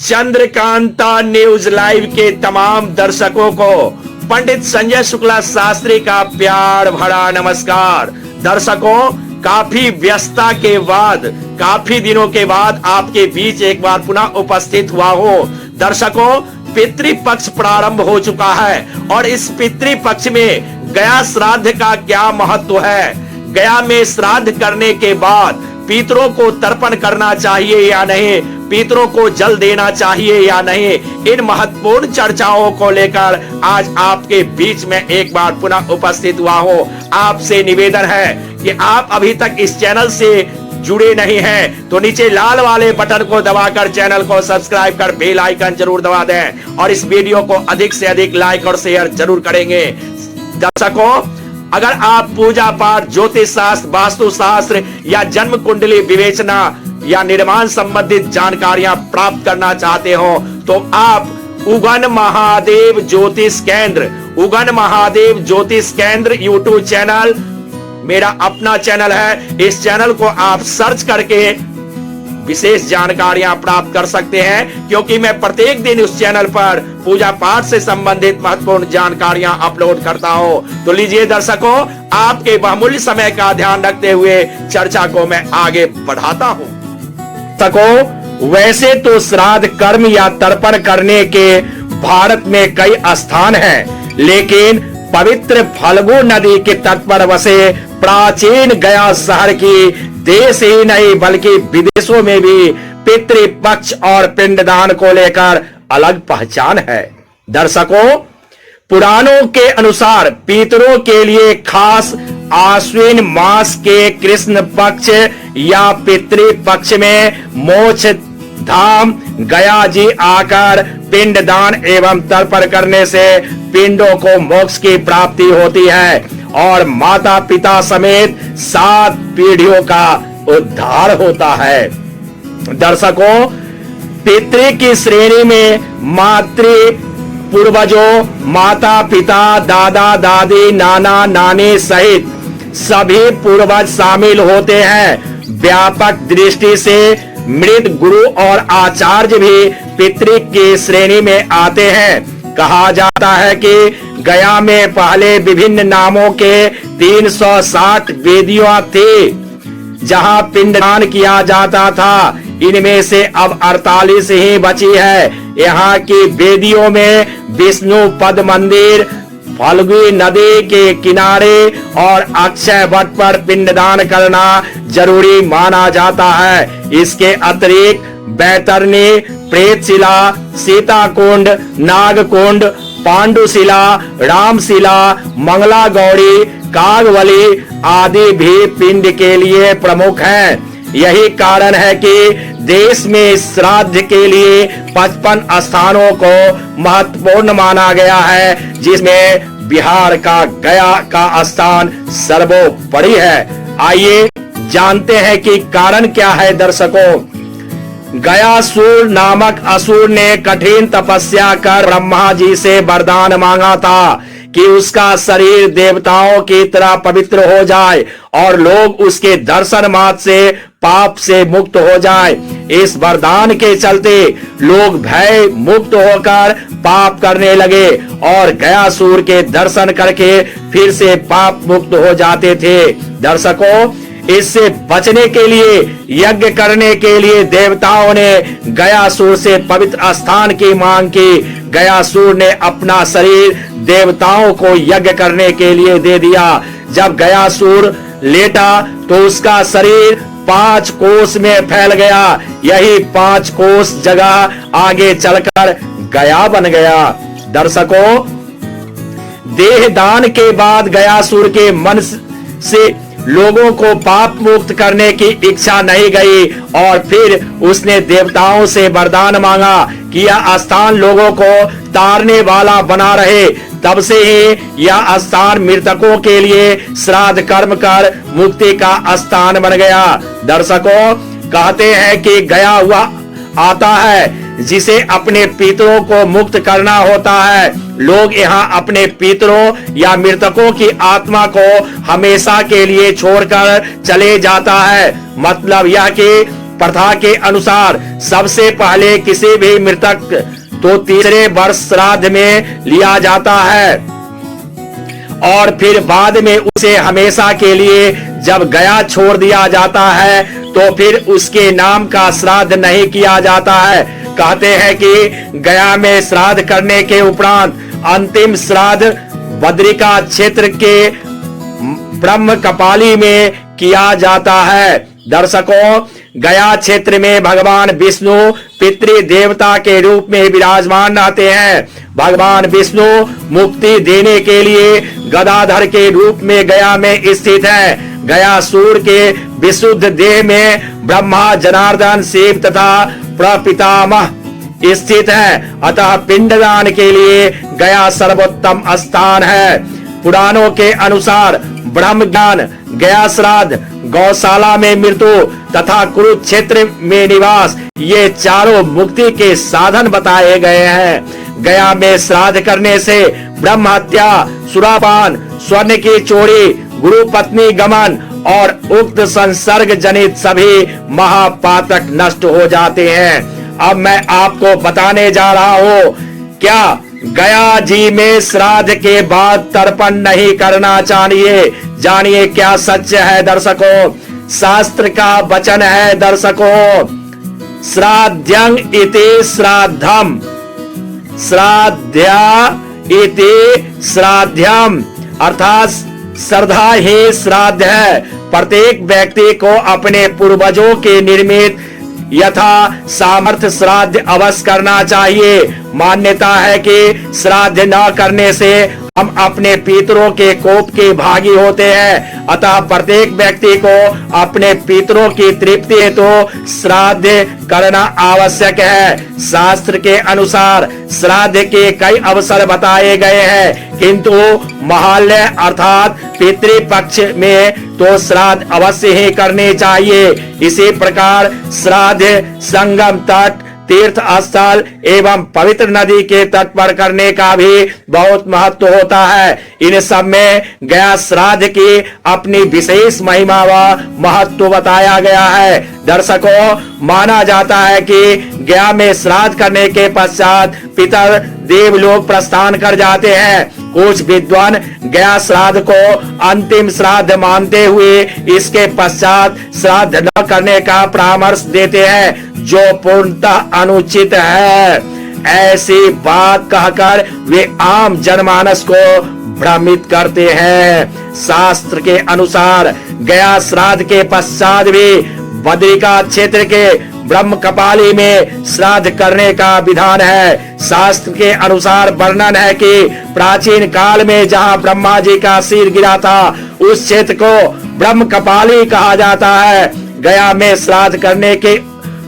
Chandrakanta news live के तमाम दर्शकों को पंडित संजय शुक्ला शास्त्री का प्यार भरा नमस्कार। दर्शकों, काफी व्यस्तता के बाद, काफी दिनों के बाद आपके बीच एक बार पुनः उपस्थित हुआ हो। दर्शकों, पितृपक्ष प्रारंभ हो चुका है और इस पितृपक्ष में गया श्राद्ध का क्या महत्व है, गया में श्राद्ध करने के बाद पितरों को तर्पण करना चाहिए या नहीं, पितरों को जल देना चाहिए या नहीं, इन महत्वपूर्ण चर्चाओं को लेकर आज आपके बीच में एक बार पुनः उपस्थित हुआ हो। आपसे निवेदन है कि आप अभी तक इस चैनल से जुड़े नहीं हैं तो नीचे लाल वाले बटन को दबाकर चैनल को सब्सक्राइब कर बेल आइकन जरूर दबा दें और इस वीडियो को अधिक से अधिक लाइक और शेयर जरूर करेंगे। दर्शकों, अगर आप पूजा पाठ, ज्योतिष शास्त्र, वास्तु शास्त्र या जन्म कुंडली विवेचना या निर्माण संबंधित जानकारियां प्राप्त करना चाहते हो तो आप उगन महादेव ज्योतिष केंद्र, उगन महादेव ज्योतिष केंद्र यूट्यूब चैनल मेरा अपना चैनल है। इस चैनल को आप सर्च करके विशेष जानकारियां प्राप्त कर सकते हैं, क्योंकि मैं प्रत्येक दिन उस चैनल पर पूजा पाठ से संबंधित महत्वपूर्ण जानकारियां अपलोड करता हूं। तो लीजिए दर्शकों, आपके बहुमूल्य समय का ध्यान रखते हुए चर्चा को मैं आगे बढ़ाता हूं। दर्शकों, वैसे तो श्राद्ध कर्म या तर्पण करने के भारत में कई स्थान हैं, लेकिन पवित्र फल्गु नदी के तट पर बसे प्राचीन गया शहर की देश ही नहीं बल्कि विदेशों में भी पितृपक्ष और पिंडदान को लेकर अलग पहचान है। दर्शकों, पुराणों के अनुसार पितरों के लिए खास आश्विन मास के कृष्ण पक्ष या पितृपक्ष में मोक्ष धाम गया जी आकर पिंडदान एवं तर्पण करने से पिंडों को मोक्ष की प्राप्ति होती है और माता पिता समेत 7 पीढ़ियों का उद्धार होता है। दर्शकों, पितृ की श्रेणी में मातृ पूर्वजों, माता पिता, दादा दादी, नाना नानी सहित सभी पूर्वज शामिल होते हैं। व्यापक दृष्टि से मृत गुरु और आचार्य भी पितृ की श्रेणी में आते हैं। कहा जाता है कि गया में पहले विभिन्न नामों के 360 वेदियां थी जहां पिंडदान किया जाता था। इनमें से अब 48 ही बची है। यहाँ की वेदियों में विष्णु पद मंदिर, फल्गु नदी के किनारे और अक्षय वट पर पिंडदान करना जरूरी माना जाता है। इसके अतिरिक्त बैतरणी, प्रेतशिला, सीताकुंड, नागकुंड, पांडुशिला, रामशिला, मंगला गौरी, कागवली आदि भी पिंड के लिए प्रमुख हैं। यही कारण है कि देश में श्राद्ध के लिए 55 स्थानों को महत्वपूर्ण माना गया है, जिसमें बिहार का गया का स्थान सर्वोपरि है। आइए जानते हैं कि कारण क्या है। दर्शकों, गयासुर नामक असुर ने कठिन तपस्या कर ब्रह्मा जी से वरदान मांगा था कि उसका शरीर देवताओं की तरह पवित्र हो जाए और लोग उसके दर्शन मात्र से पाप से मुक्त हो जाए। इस वरदान के चलते लोग भय मुक्त होकर पाप करने लगे और गयासुर के दर्शन करके फिर से पाप मुक्त हो जाते थे। दर्शकों, इससे बचने के लिए, यज्ञ करने के लिए देवताओं ने गयासुर से पवित्र स्थान की मांग की। गयासुर ने अपना शरीर देवताओं को यज्ञ करने के लिए दे दिया। जब गयासुर लेटा तो उसका शरीर 5 कोस में फैल गया। यही 5 कोस जगह आगे चलकर गया बन गया। दर्शकों, देह दान के बाद गयासुर के मन से लोगों को पाप मुक्त करने की इच्छा नहीं गई और फिर उसने देवताओं से वरदान मांगा कि यह स्थान लोगों को तारने वाला बना रहे। तब से ही यह स्थान मृतकों के लिए श्राद्ध कर्म कर मुक्ति का स्थान बन गया। दर्शकों, कहते हैं कि गया हुआ आता है जिसे अपने पितरों को मुक्त करना होता है। लोग यहाँ अपने पितरों या मृतकों की आत्मा को हमेशा के लिए छोड़कर चले जाता है। मतलब यह कि प्रथा के अनुसार सबसे पहले किसी भी मृतक तो तीसरे वर्ष श्राद्ध में लिया जाता है और फिर बाद में उसे हमेशा के लिए जब गया छोड़ दिया जाता है तो फिर उसके नाम का श्राद्ध नहीं किया जाता है। कहते हैं कि गया में श्राद्ध करने के उपरांत अंतिम श्राद्ध बद्रिका क्षेत्र के ब्रह्म कपाली में किया जाता है। दर्शकों, गया क्षेत्र में भगवान विष्णु पितृ देवता के रूप में विराजमान रहते हैं। भगवान विष्णु मुक्ति देने के लिए गदाधर के रूप में गया में स्थित है। गया सूर्य के विशुद्ध देह में ब्रह्मा, जनार्दन, शिव तथा प्रपितामह स्थित है। अतः पिंडदान के लिए गया सर्वोत्तम स्थान है। पुराणों के अनुसार ब्रह्म ज्ञान, गया श्राद्ध, गौशाला में मृत्यु तथा कुरुक्षेत्र में निवास, ये चारों मुक्ति के साधन बताए गए हैं। गया में श्राद्ध करने से ब्रह्म हत्या, सुरापान, स्वर्ण की चोरी, गुरु पत्नी गमन और उक्त संसर्ग जनित सभी महापातक नष्ट हो जाते हैं। अब मैं आपको बताने जा रहा हूँ, क्या गया जी में श्राद्ध के बाद तर्पण नहीं करना चाहिए? जानिए क्या सच है दर्शकों। शास्त्र का वचन है दर्शकों, श्राद्धं इति श्राद्धम, श्राद्ध्या इति श्राद्धम, अर्थात श्रद्धा ही श्राद्ध है। प्रत्येक व्यक्ति को अपने पूर्वजों के निर्मित यथा सामर्थ्य श्राद्ध अवश्य करना चाहिए। मान्यता है कि श्राद्ध न करने से हम अपने पितरों के कोप के भागी होते हैं। अतः प्रत्येक व्यक्ति को अपने पितरों की तृप्ति हेतु तो श्राद्ध करना आवश्यक है। शास्त्र के अनुसार श्राद्ध के कई अवसर बताए गए हैं, किंतु महालय अर्थात पितृपक्ष में तो श्राद्ध अवश्य ही करने चाहिए। इसी प्रकार श्राद्ध संगम तट, तीर्थ स्थल एवं पवित्र नदी के तट पर करने का भी बहुत महत्व होता है। इन सब में गया श्राद्ध की अपनी विशेष महिमा व महत्व बताया गया है। दर्शकों, माना जाता है कि गया में श्राद्ध करने के पश्चात पितर देवलोक प्रस्थान कर जाते हैं। कुछ विद्वान गया श्राद्ध को अंतिम श्राद्ध मानते हुए इसके पश्चात श्राद्ध न करने का परामर्श देते हैं, जो पूर्णतः अनुचित है। ऐसी बात कहकर वे आम जनमानस को भ्रमित करते हैं। शास्त्र के अनुसार गया श्राद्ध के पश्चात भी बद्रिका क्षेत्र के ब्रह्म कपाली में श्राद्ध करने का विधान है। शास्त्र के अनुसार वर्णन है कि प्राचीन काल में जहां ब्रह्मा जी का सिर गिरा था, उस क्षेत्र को ब्रह्म कपाली कहा जाता है। गया में श्राद्ध करने के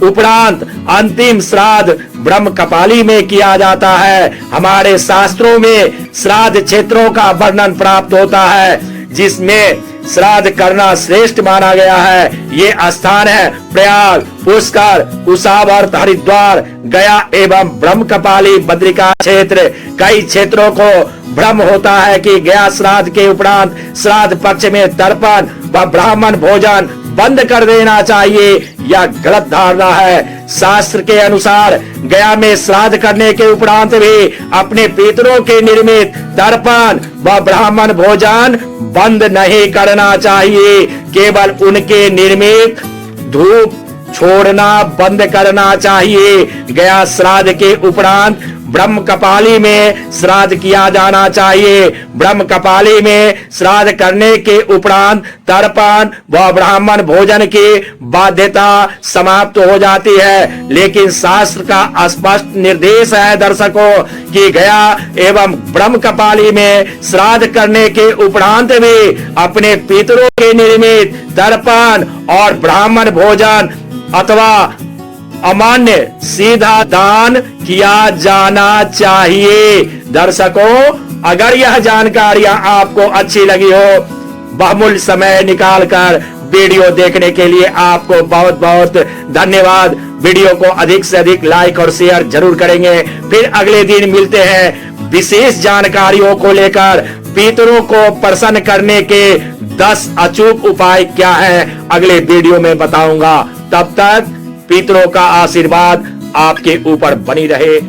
उपरांत अंतिम श्राद्ध ब्रह्म कपाली में किया जाता है। हमारे शास्त्रों में श्राद्ध क्षेत्रों का वर्णन प्राप्त होता है, जिसमें श्राद्ध करना श्रेष्ठ माना गया है। ये स्थान है प्रयाग, पुष्कर, कुशावर्त, हरिद्वार, गया एवं ब्रह्म कपाली बद्रिका क्षेत्र। कई क्षेत्रों को भ्रम होता है कि गया श्राद्ध के उपरांत श्राद्ध पक्ष में तर्पण व ब्राह्मण भोजन बंद कर देना चाहिए। यह गलत धारणा है। शास्त्र के अनुसार गया में श्राद्ध करने के उपरांत भी अपने पितरों के निर्मित तर्पण व ब्राह्मण भोजन बंद नहीं करना चाहिए। केवल उनके निर्मित धूप छोड़ना बंद करना चाहिए। गया श्राद्ध के उपरांत ब्रह्म कपाली में श्राद्ध किया जाना चाहिए। ब्रह्म कपाली में श्राद्ध करने के उपरांत तर्पण व ब्राह्मण भोजन की बाध्यता समाप्त हो जाती है। लेकिन शास्त्र का स्पष्ट निर्देश है दर्शकों कि गया एवं ब्रह्म कपाली में श्राद्ध करने के उपरांत भी अपने पितरों के निर्मित तर्पण और ब्राह्मण भोजन अथवा अमान्य सीधा दान किया जाना चाहिए। दर्शकों, अगर यह जानकारियां आपको अच्छी लगी हो, बहुमूल्य समय निकालकर वीडियो देखने के लिए आपको बहुत बहुत धन्यवाद। वीडियो को अधिक से अधिक लाइक और शेयर जरूर करेंगे। फिर अगले दिन मिलते हैं विशेष जानकारियों को लेकर। पितरों को प्रसन्न करने के 10 अचूक उपाय क्या हैं, अगले वीडियो में बताऊंगा। तब तक पितरों का आशीर्वाद आपके ऊपर बनी रहे।